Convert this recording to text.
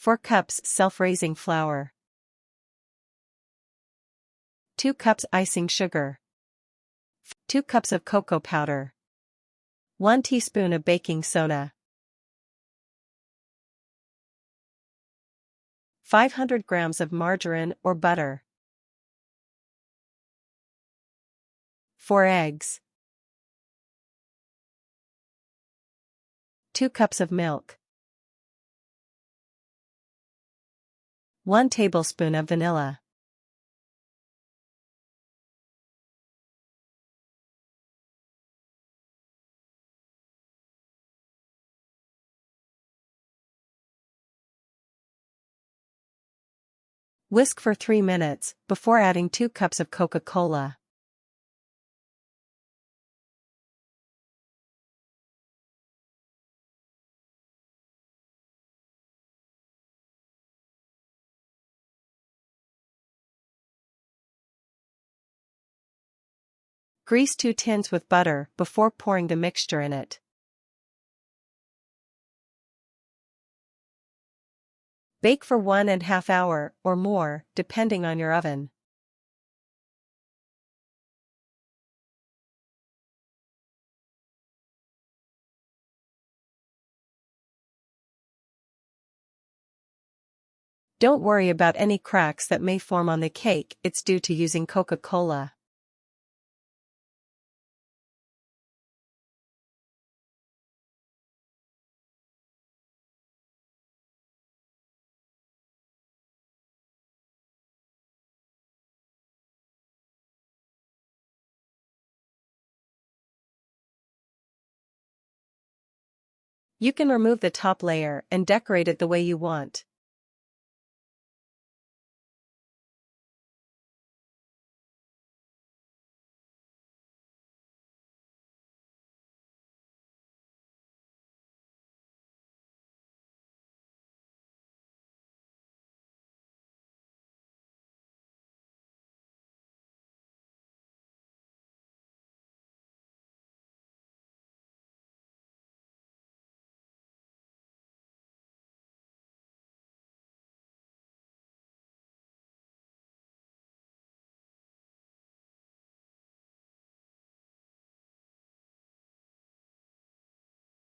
4 cups self-raising flour. 2 cups icing sugar. 2 cups of cocoa powder. 1 teaspoon of baking soda. 500 grams of margarine or butter. 4 eggs. 2 cups of milk. 1 tablespoon of vanilla. Whisk for 3 minutes before adding 2 cups of Coca-Cola. Grease 2 tins with butter before pouring the mixture in it. Bake for 1½ hour or more, depending on your oven. Don't worry about any cracks that may form on the cake, it's due to using Coca-Cola. You can remove the top layer and decorate it the way you want.